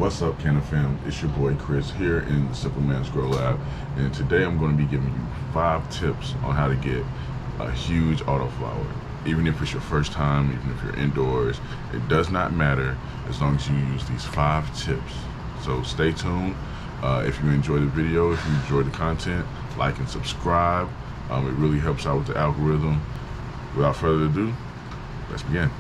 What's up, Canna Fam? It's your boy Chris here in the Simple Man's Grow Lab, and today I'm going to be giving you 5 tips on how to get a huge autoflower. Even if it's your first time, even if you're indoors, it does not matter as long as you use these 5 tips. So stay tuned. If you enjoy the video, if you enjoy the content, like and subscribe. It really helps out with the algorithm. Without further ado, let's begin.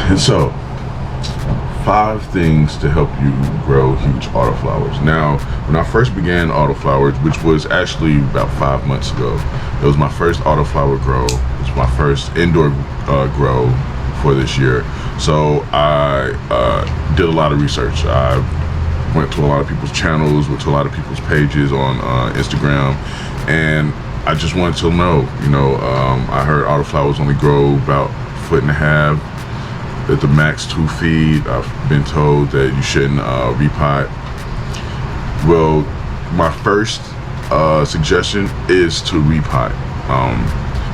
And so, 5 things to help you grow huge autoflowers. Now, when I first began autoflowers, which was actually about 5 months ago, it was my first autoflower grow. It was my first indoor grow for this year. So I did a lot of research. I went to a lot of people's channels, went to a lot of people's pages on Instagram, and I just wanted to know, I heard autoflowers only grow about 1.5 feet. At the max 2 feet. I've been told that you shouldn't repot. Well, my first suggestion is to repot.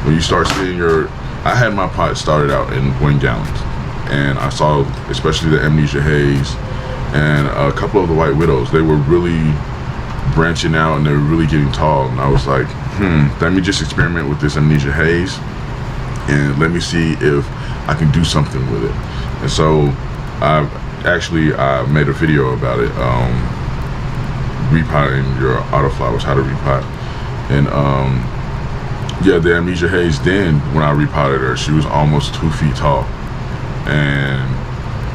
When you start seeing I had my pot started out in 1 gallon, and I saw especially the Amnesia Haze and a couple of the White Widows. They were really branching out and they were really getting tall, and I was like, let me just experiment with this Amnesia Haze and let me see if I can do something with it. And so I made a video about it, repotting your autoflowers, how to repot. And yeah, the Amnesia Haze, then when I repotted her, she was almost 2 feet tall, and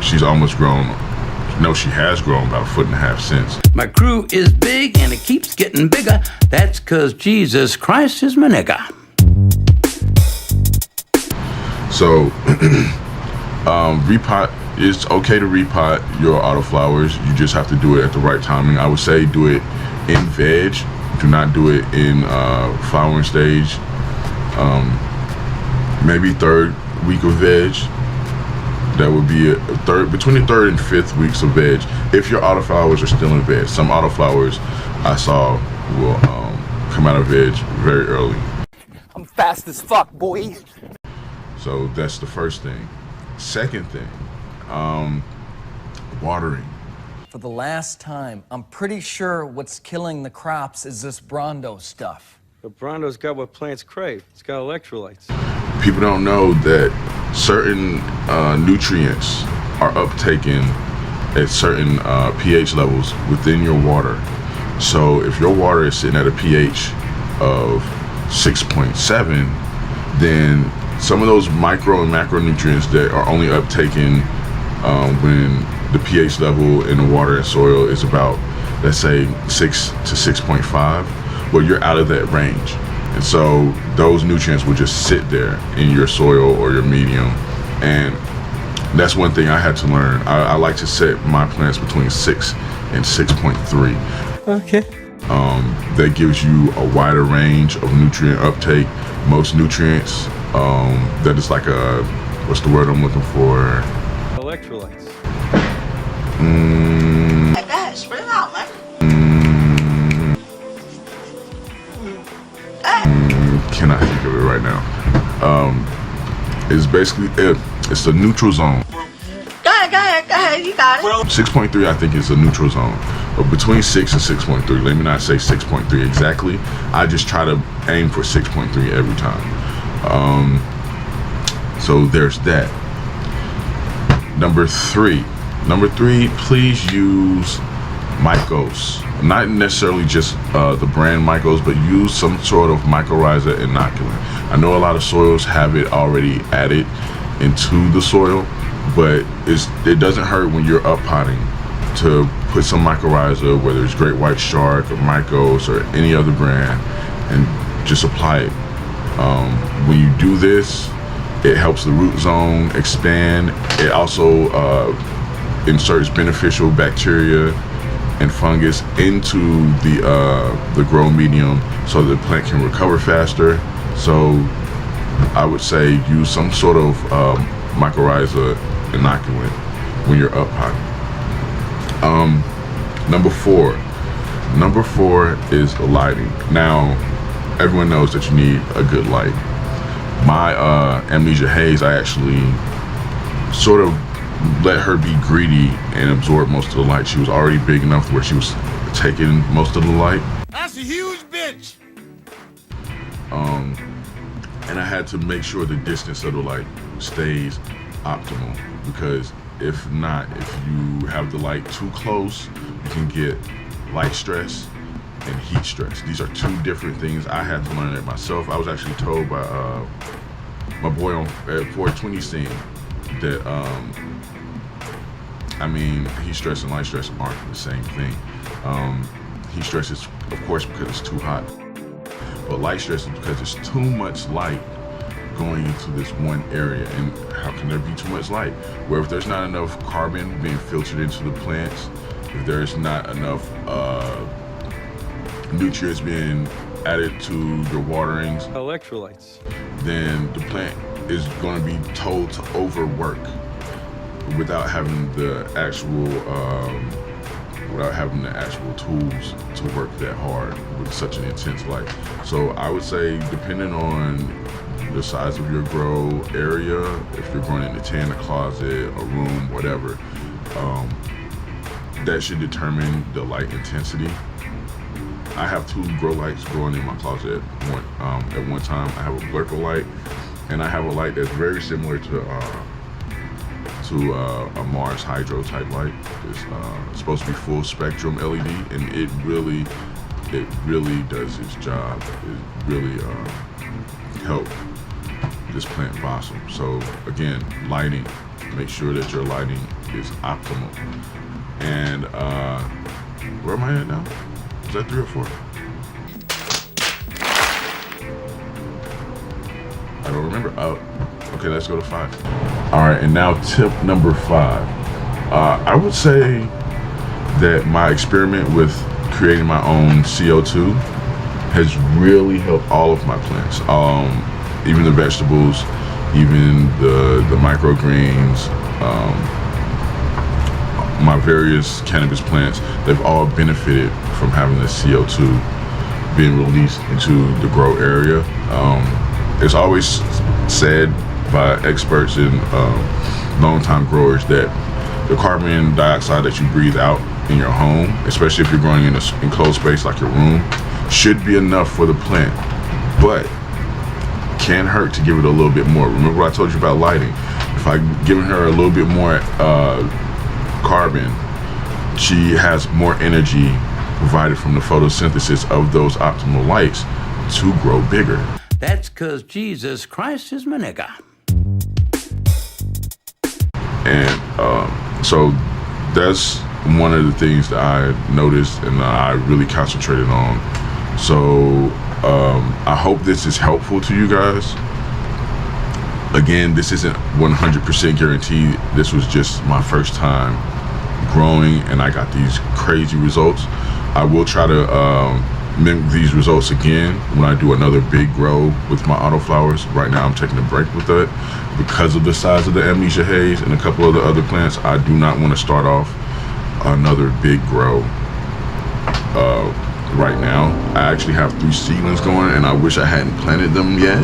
she's almost grown. No, she has grown about 1.5 feet since. My crew is big and it keeps getting bigger. That's 'cause Jesus Christ is my nigga. So, repot, it's okay to repot your autoflowers. You just have to do it at the right timing. I would say do it in veg. Do not do it in flowering stage. Maybe 3rd week of veg. That would be between the 3rd and 5th weeks of veg. If your autoflowers are still in veg. Some autoflowers I saw will come out of veg very early. I'm fast as fuck, boy. So that's the first thing. Second thing, watering. For the last time, I'm pretty sure what's killing the crops is this Brondo stuff. But Brondo's got what plants crave. It's got electrolytes. People don't know that certain nutrients are uptaken at certain pH levels within your water. So if your water is sitting at a pH of 6.7, then some of those micro and macronutrients that are only uptaken when the pH level in the water and soil is about, let's say, 6 to 6.5, well, you're out of that range. And so those nutrients will just sit there in your soil or your medium. And that's one thing I had to learn. I like to set my plants between 6 and 6.3. Okay. That gives you a wider range of nutrient uptake. Most nutrients, that is like what's the word I'm looking for? Electrolytes. Like that, spit it out, man. Cannot think of it right now. It's basically, it's the neutral zone. Go ahead, you got it. 6.3 I think is the neutral zone, but between 6 and 6.3, let me not say 6.3 exactly, I just try to aim for 6.3 every time. So there's that. Number three, please use Mycos. Not necessarily just the brand Mycos, but use some sort of mycorrhiza inoculant. I know a lot of soils have it already added into the soil, but it doesn't hurt when you're up potting to put some mycorrhiza, whether it's Great White Shark or Mycos or any other brand, and just apply it. When you do this, it helps the root zone expand. It also inserts beneficial bacteria and fungus into the grow medium so the plant can recover faster. So I would say use some sort of mycorrhiza inoculant when you're up potting. Number four is lighting. Now, everyone knows that you need a good light. My Amnesia Haze, I actually sort of let her be greedy and absorb most of the light. She was already big enough where she was taking most of the light. That's a huge bitch. And I had to make sure the distance of the light stays optimal, because if not, if you have the light too close, you can get light stress and heat stress. These are two different things. I had to learn it myself. I was actually told by my boy on 420 scene that heat stress and light stress aren't the same thing. Heat stress is, of course, because it's too hot, but light stress is because there's too much light going into this one area. And how can there be too much light? Where if there's not enough carbon being filtered into the plants, if there's not enough nutrients being added to your waterings, Electrolytes. then the plant is going to be told to overwork without having the actual tools to work that hard with such an intense light. So I would say, depending on the size of your grow area, if you're growing in a tin, a closet, a room, whatever, that should determine the light intensity. I have 2 grow lights growing in my closet at one time. I have a Blurko light, and I have a light that's very similar to a Mars Hydro type light. It's supposed to be full spectrum LED, and it really does its job. It really helped this plant blossom. So again, lighting. Make sure that your lighting is optimal. And where am I at now? Is that 3 or 4? I don't remember. Oh, okay, let's go to 5. All right, and now tip number 5. I would say that my experiment with creating my own CO2 has really helped all of my plants, even the vegetables, even the microgreens, my various cannabis plants. They've all benefited from having the CO2 being released into the grow area. It's always said by experts and long-time growers that the carbon dioxide that you breathe out in your home, especially if you're growing in an enclosed space like your room, should be enough for the plant, but can't hurt to give it a little bit more. Remember what I told you about lighting? If I'm giving her a little bit more carbon, she has more energy provided from the photosynthesis of those optimal lights to grow bigger. That's 'cause Jesus Christ is my nigga. And so that's one of the things that I noticed and I really concentrated on. So I hope this is helpful to you guys. Again, this isn't 100% guaranteed. This was just my first time growing, and I got these crazy results. I will try to mimic these results again when I do another big grow with my autoflowers. Right now I'm taking a break with that because of the size of the Amnesia Haze and a couple of the other plants. I do not want to start off another big grow right now. I actually have 3 seedlings going, and I wish I hadn't planted them yet.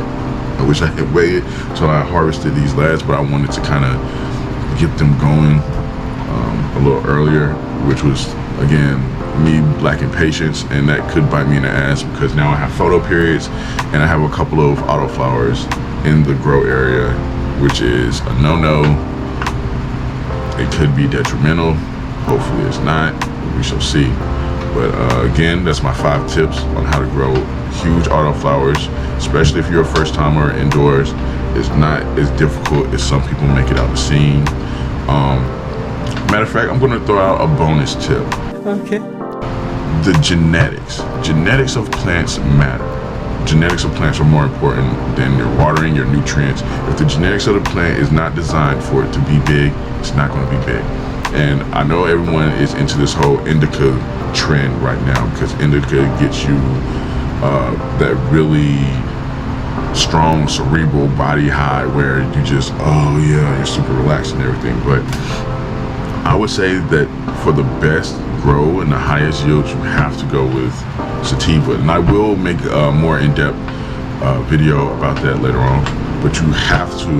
I wish I had waited till I harvested these last, but I wanted to kind of get them going a little earlier, which was, again, me lacking patience, and that could bite me in the ass because now I have photo periods and I have a couple of autoflowers in the grow area, which is a no-no. It could be detrimental. Hopefully it's not. We shall see. But again, that's my 5 tips on how to grow huge autoflowers, especially if you're a first timer indoors. It's not as difficult as some people make it out to seem. Matter of fact, I'm going to throw out a bonus tip. Okay. The genetics of plants matter. Genetics of plants are more important than your watering, your nutrients. If the genetics of the plant is not designed for it to be big, it's not going to be big. And I know everyone is into this whole indica trend right now because indica gets you that really strong cerebral body high where you just, oh yeah, you're super relaxed and everything. But I would say that for the best grow and the highest yield, you have to go with sativa. And I will make a more in-depth video about that later on. But you have to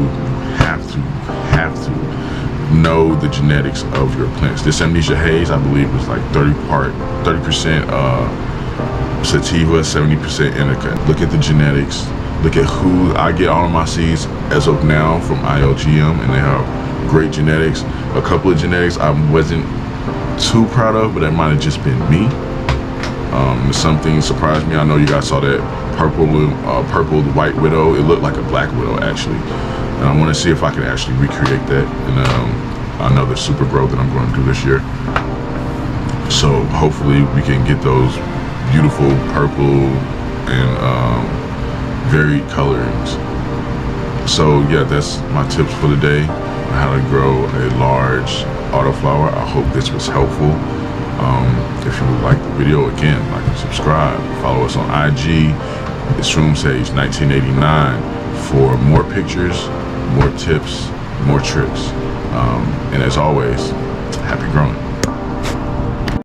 know the genetics of your plants. This Amnesia Haze, I believe, is like 30% sativa, 70% indica. Look at the genetics. Look at who I get all of my seeds as of now from ILGM, and they have great genetics. A couple of genetics I wasn't too proud of, but that might have just been me. Some things surprised me. I know you guys saw that purple white widow. It looked like a black widow actually. And I want to see if I can actually recreate that in another super grow that I'm going to do this year. So hopefully we can get those beautiful purple and varied colorings. So yeah, that's my tips for the day on how to grow a large autoflower. I hope this was helpful. If you would like the video, again, like and subscribe. Follow us on IG. It's ShroomSage1989 for more pictures, more tips, more tricks. And as always, happy growing.